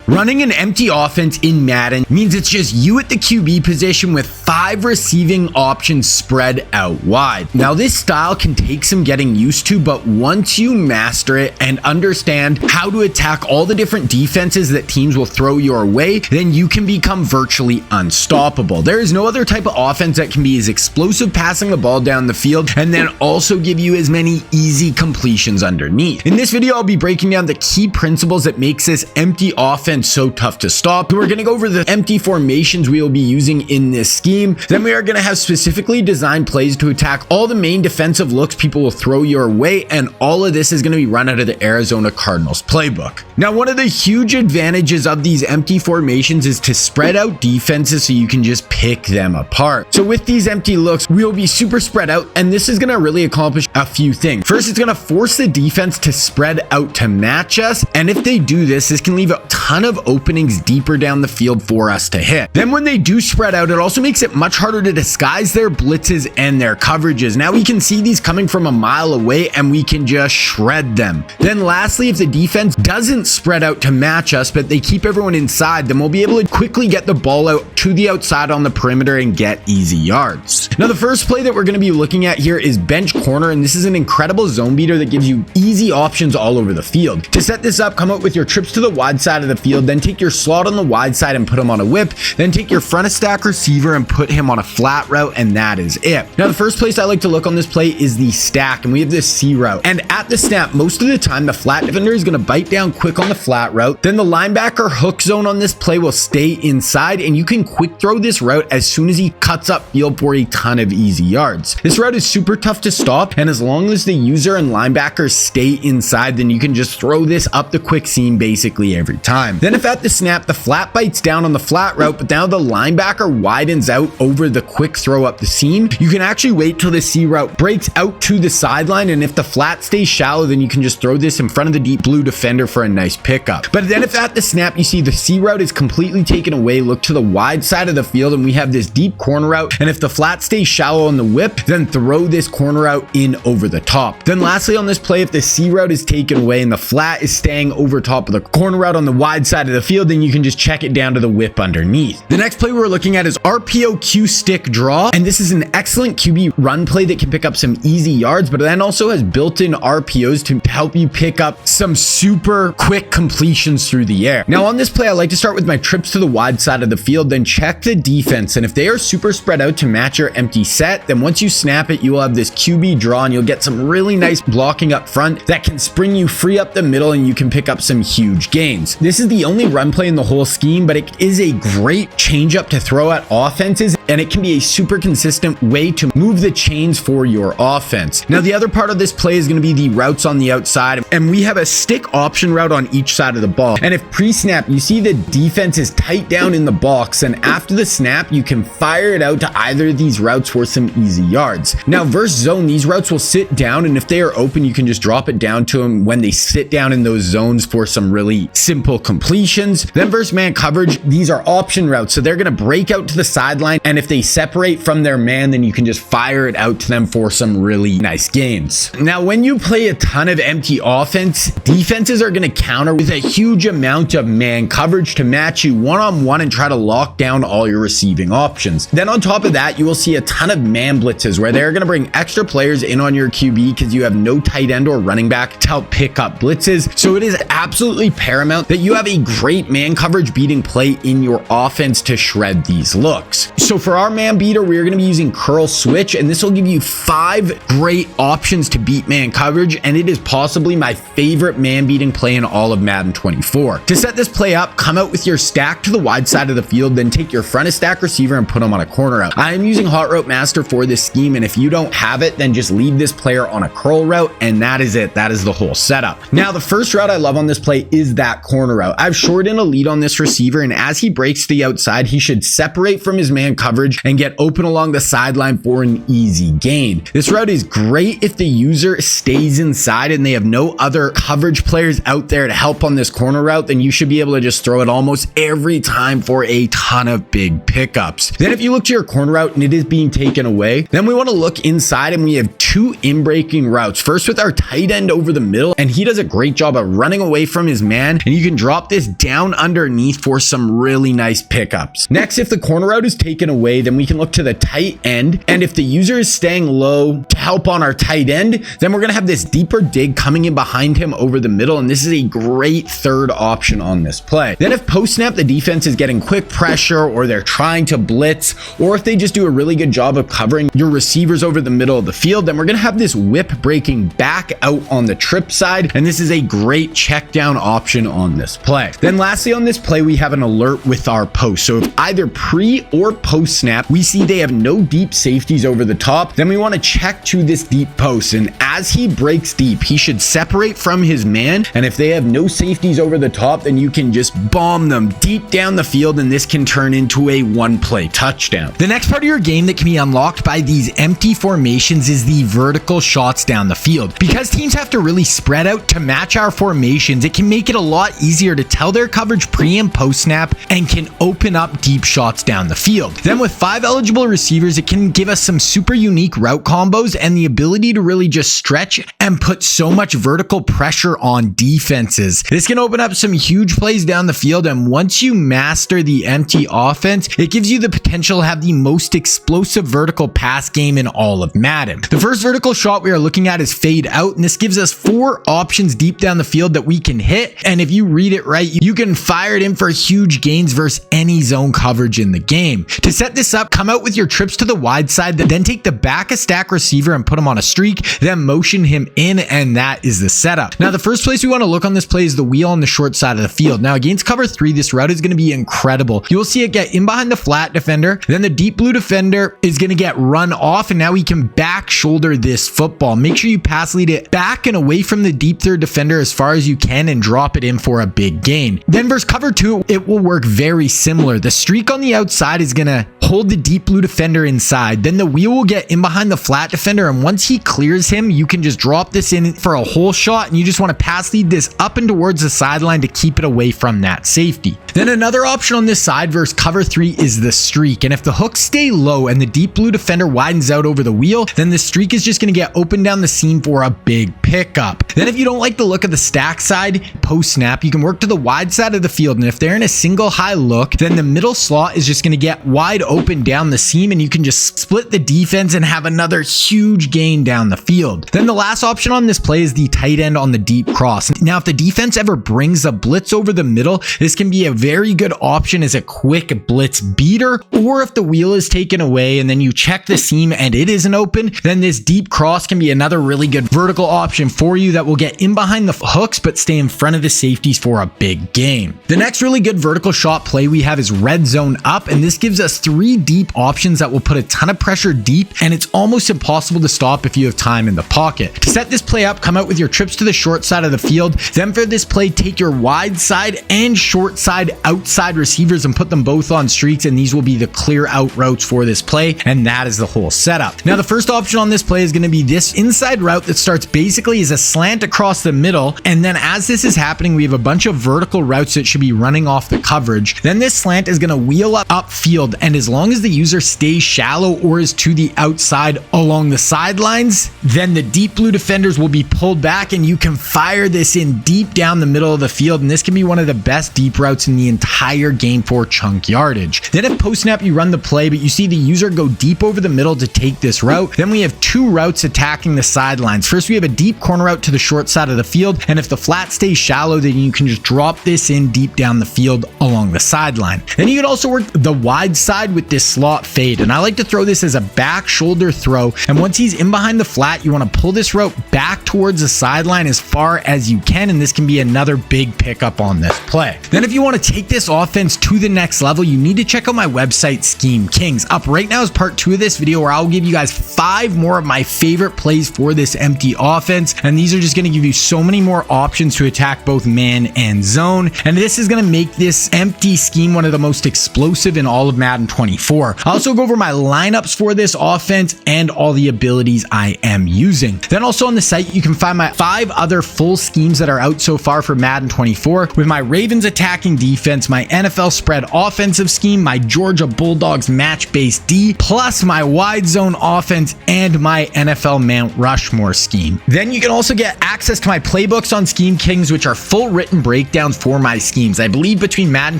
Running an empty offense in Madden means it's just you at the QB position with 5 receiving options spread out wide. Now this style can take some getting used to, but once you master it and understand how to attack all the different defenses that teams will throw your way, then you can become virtually unstoppable. There is no other type of offense that can be as explosive passing the ball down the field and then also give you as many easy completions underneath. In this video, I'll be breaking down the key principles that makes this empty offense so tough to stop. We're going to go over the empty formations we will be using in this scheme. Then we are going to have specifically designed plays to attack all the main defensive looks people will throw your way, and all of this is going to be run out of the Arizona Cardinals playbook. Now, one of the huge advantages of these empty formations is to spread out defenses so you can just pick them apart. So with these empty looks, we'll be super spread out, and this is going to really accomplish a few things. First, it's going to force the defense to spread out to match us, and if they do this can leave a ton of openings deeper down the field for us to hit. Then when they do spread out, it also makes it much harder to disguise their blitzes and their coverages. Now we can see these coming from a mile away and we can just shred them. Then lastly, if the defense doesn't spread out to match us, but they keep everyone inside, then we'll be able to quickly get the ball out to the outside on the perimeter and get easy yards. Now the first play that we're going to be looking at here is bench corner, and this is an incredible zone beater that gives you easy options all over the field. To set this up, come out with your trips to the wide side of the field, then take your slot on the wide side and put him on a whip, then take your front of stack receiver and put him on a flat route, and that is it. Now the first place I like to look on this play is the stack, and we have this C route, and at the snap most of the time the flat defender is going to bite down quick on the flat route. Then the linebacker hook zone on this play will stay inside, and you can quick throw this route as soon as he cuts up field for a ton of easy yards. This route is super tough to stop, and as long as the user and linebackers stay inside, then you can just throw this up the quick seam basically every time. Then if at the snap the flat bites down on the flat route, but now the linebacker widens out over the quick throw up the seam, you can actually wait till the C route breaks out to the sideline, and if the flat stays shallow, then you can just throw this in front of the deep blue defender for a nice pickup. But then if at the snap you see the C route is completely taken away, look to the wide side of the field and we have this deep corner route, and if the flat stays shallow on the whip, then throw this corner route in over the top. Then lastly on this play, if the C route is taken away and the flat is staying over top of the corner route on the wide side of the field, then you can just check it down to the whip underneath. The next play we're looking at is RPO Q stick draw, and this is an excellent QB run play that can pick up some easy yards, but then also has built-in RPOs to help you pick up some super quick completions through the air. Now on this play, I like to start with my trips to the wide side of the field, then check the defense, and if they are super spread out to match your empty set, then once you snap it, you will have this QB draw, and you'll get some really nice blocking up front that can spring you free up the middle, and you can pick up some huge gains. This is the only run play in the whole scheme, but it is a great changeup to throw at offenses, and it can be a super consistent way to move the chains for your offense. Now the other part of this play is going to be the routes on the outside, and we have a stick option route on each side of the ball, and if pre-snap you see the defense is tight down in the box, and after the snap you can fire it out to either of these routes for some easy yards. Now versus zone, these routes will sit down, and if they are open you can just drop it down to them when they sit down in those zones for some really simple completions. Then versus man coverage, these are option routes, so they're going to break out to the sideline, and if they separate from their man, then you can just fire it out to them for some really nice gains. Now when you play a ton of empty offense, defenses are going to counter with a huge amount of man coverage to match you one-on-one and try to lock down all your receiving options. Then on top of that, you will see a ton of man blitzes where they're going to bring extra players in on your QB because you have no tight end or running back to help pick up blitzes. So it is absolutely paramount that you have a great man coverage beating play in your offense to shred these looks. So for our man beater, we're going to be using curl switch, and this will give you 5 great options to beat man coverage, and it is possibly my favorite man beating play in all of Madden 24. To set this play up, come out with your stack to the wide side of the field, then take your front of stack receiver and put him on a corner route. I am using Hot Route Master for this scheme, and if you don't have it, then just leave this player on a curl route, and that is it. That is the whole setup. Now the first route I love on this play is that corner route. I've shorted a lead on this receiver, and as he breaks to the outside, he should separate from his man coverage and get open along the sideline for an easy gain. This route is great if the user stays inside and they have no other coverage players out there to help on this corner route, then you should be able to just throw it almost every time for a ton of big pickups. Then if you look to your corner route and it is being taken away, then we want to look inside, and we have 2 in-breaking routes. First with our tight end over the middle, and he does a great job of running away from his man, and you can drop this this down underneath for some really nice pickups. Next, if the corner route is taken away, then we can look to the tight end. And if the user is staying low to help on our tight end, then we're going to have this deeper dig coming in behind him over the middle. And this is a great third option on this play. Then if post snap, the defense is getting quick pressure, or they're trying to blitz, or if they just do a really good job of covering your receivers over the middle of the field, then we're going to have this whip breaking back out on the trip side. And this is a great check down option on this play. Then lastly on this play, we have an alert with our post. So if either pre or post snap, we see they have no deep safeties over the top, then we want to check to this deep post. And as he breaks deep, he should separate from his man. And if they have no safeties over the top, then you can just bomb them deep down the field, and this can turn into a one-play touchdown. The next part of your game that can be unlocked by these empty formations is the vertical shots down the field. Because teams have to really spread out to match our formations, it can make it a lot easier to tell their coverage pre and post snap and can open up deep shots down the field. Then with 5 eligible receivers, it can give us some super unique route combos and the ability to really just stretch and put so much vertical pressure on defenses. This can open up some huge plays down the field, and once you master the empty offense, it gives you the potential to have the most explosive vertical pass game in all of Madden. The first vertical shot we are looking at is fade out, and this gives us 4 options deep down the field that we can hit, and if you read it right, you can fire it in for huge gains versus any zone coverage in the game. To set this up, come out with your trips to the wide side, then take the back a stack receiver and put him on a streak, then motion him in, and that is the setup. Now the first place we want to look on this play is the wheel on the short side of the field. Now against cover 3, this route is going to be incredible. You'll see it get in behind the flat defender, then the deep blue defender is going to get run off, and now we can back shoulder this football. Make sure you pass lead it back and away from the deep third defender as far as you can and drop it in for a big gain. Then versus cover 2, it will work very similar. The streak on the outside is going to hold the deep blue defender inside, then the wheel will get in behind the flat defender, and once he clears him, you can just drop this in for a hole shot, and you just want to pass lead this up and towards the sideline to keep it away from that safety. Then another option on this side versus cover 3 is the streak, and if the hooks stay low and the deep blue defender widens out over the wheel, then the streak is just going to get open down the seam for a big pickup. Then if you don't like the look of the stack side post snap, you can work to the wide side of the field, and if they're in a single high look, then the middle slot is just going to get wide open down the seam, and you can just split the defense and have another huge gain down the field. Then the last option on this play is the tight end on the deep cross. Now if the defense ever brings a blitz over the middle, this can be a very good option as a quick blitz beater, or if the wheel is taken away and then you check the seam and it isn't open, then this deep cross can be another really good vertical option for you that will get in behind the hooks but stay in front of the safeties for a big gain. The next really good vertical shot play we have is red zone up, and this gives us 3 deep options that will put a ton of pressure deep, and it's almost impossible to stop if you have time in the pocket. To set this play up, come out with your trips to the short side of the field, then for this play, take your wide side and short side outside receivers and put them both on streaks, and these will be the clear out routes for this play, and that is the whole setup. Now the first option on this play is going to be this inside route that starts basically as a slant across the middle, and then as this is happening, we have a bunch of vertical routes that should be running off the coverage. Then this slant is going to wheel up upfield, and as long as the user stays shallow or is to the outside along the sidelines, then the deep blue defenders will be pulled back, and you can fire this in deep down the middle of the field, and this can be one of the best deep routes in the entire game for chunk yardage. Then if post snap you run the play, but you see the user go deep over the middle to take this route, then we have 2 routes attacking the sidelines. First, we have a deep corner route to the short side of the field, and if the flat stays shallow, then you can just drop this in deep down the field along the sideline. Then you can also work the wide side with this slot fade, and I like to throw this as a back shoulder throw, and once he's in behind the flat, you want to pull this route back towards the sideline as far as you can, and this can be another big pickup on this play. Then if you want to take this offense to the next level, you need to check out my website, Scheme Kings. Up right now is part 2 of this video where I'll give you guys 5 more of my favorite plays for this empty offense, and these are just going to give you so many more options to attack both man and zone, and this is going to make this empty scheme one of the most explosive in all of Madden 24. I'll also go over my lineups for this offense and all the abilities I am using. Then also on the site, you can find my 5 other full schemes that are out so far for Madden 24, with my Ravens attacking defense, my NFL spread offensive scheme, my Georgia Bulldogs match-based D, plus my wide zone offense and my NFL Mount Rushmore scheme. Then you can also get access to my playbooks on Scheme Kings, which are full written breakdowns touchdowns for my schemes. I believe between Madden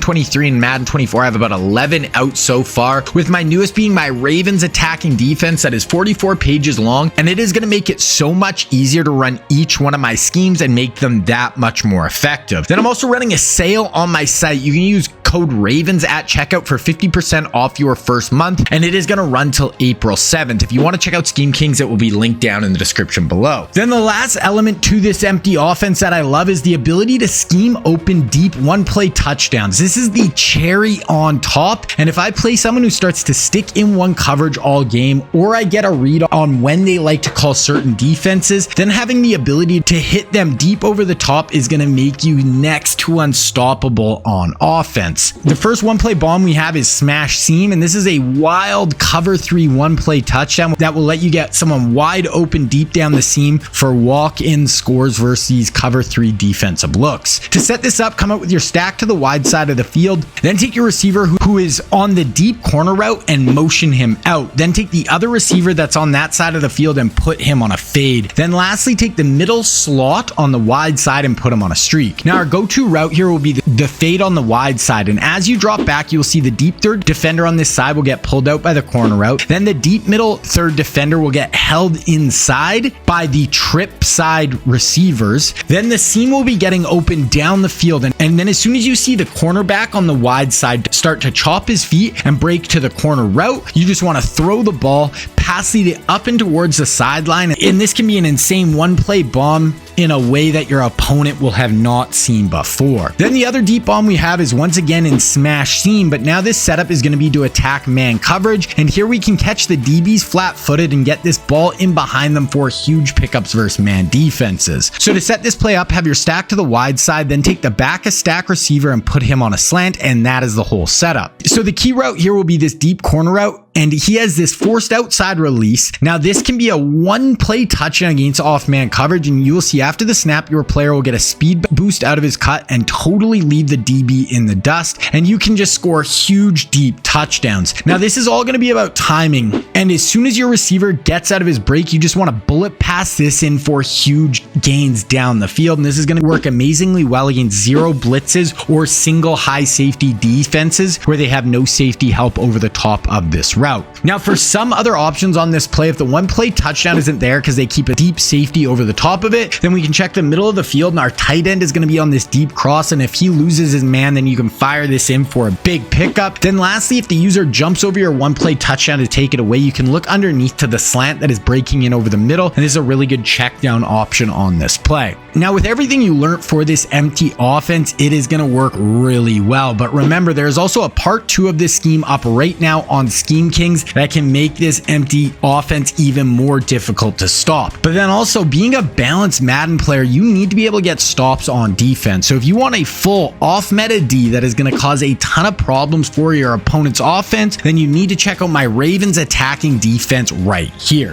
23 and Madden 24, I have about 11 out so far, with my newest being my Ravens attacking defense that is 44 pages long, and it is going to make it so much easier to run each one of my schemes and make them that much more effective. Then I'm also running a sale on my site. You can use code RAVENS at checkout for 50% off your first month, and it is going to run till April 7th. If you want to check out Scheme Kings, it will be linked down in the description below. Then the last element to this empty offense that I love is the ability to scheme open deep one-play touchdowns. This is the cherry on top, and if I play someone who starts to stick in one coverage all game, or I get a read on when they like to call certain defenses, then having the ability to hit them deep over the top is going to make you next to unstoppable on offense. The first one-play bomb we have is Smash Seam, and this is a wild cover 3 one-play touchdown that will let you get someone wide open deep down the seam for walk-in scores versus these cover 3 defensive looks. To set this up, come out with your stack to the wide side of the field, then take your receiver who is on the deep corner route and motion him out. Then take the other receiver that's on that side of the field and put him on a fade. Then lastly, take the middle slot on the wide side and put him on a streak. Now our go-to route here will be the fade on the wide side, and as you drop back, you'll see the deep third defender on this side will get pulled out by the corner route. Then the deep middle third defender will get held inside by the trip side receivers. Then the seam will be getting open down the field, and then as soon as you see the cornerback on the wide side start to chop his feet and break to the corner route, you just want to throw the ball, pass it up and towards the sideline, and this can be an insane one-play bomb in a way that your opponent will have not seen before. Then the other deep bomb we have is once again in Smash Seam, but now this setup is going to be to attack man coverage, and here we can catch the DBs flat-footed and get this ball in behind them for huge pickups versus man defenses. So to set this play up, have your stack to the wide side, then take the back of stack receiver and put him on a slant, and that is the whole setup. So the key route here will be this deep corner route, and he has this forced outside release. Now this can be a one-play touchdown against off-man coverage, and you will see after the snap, your player will get a speed boost out of his cut and totally leave the DB in the dust, and you can just score huge deep touchdowns. Now this is all going to be about timing, and as soon as your receiver gets out of his break, you just want to bullet pass this in for huge gains down the field, and this is going to work amazingly well against zero blitzes or single high safety defenses where they have no safety help over the top of this route. Now for some other options on this play, if the one play touchdown isn't there because they keep a deep safety over the top of it, then we can check the middle of the field, and our tight end is going to be on this deep cross, and if he loses his man, then you can fire this in for a big pickup. Then lastly, if the user jumps over your one play touchdown to take it away, you can look underneath to the slant that is breaking in over the middle, and this is a really good check down option on this play. Now with everything you learned for this empty offense, it is going to work really well, but remember there's also a part 2 of this scheme up right now on Scheme Kings that can make this empty offense even more difficult to stop. But then also, being a balanced Madden player, you need to be able to get stops on defense. So if you want a full off meta D that is going to cause a ton of problems for your opponent's offense, then you need to check out my Ravens attacking defense right here.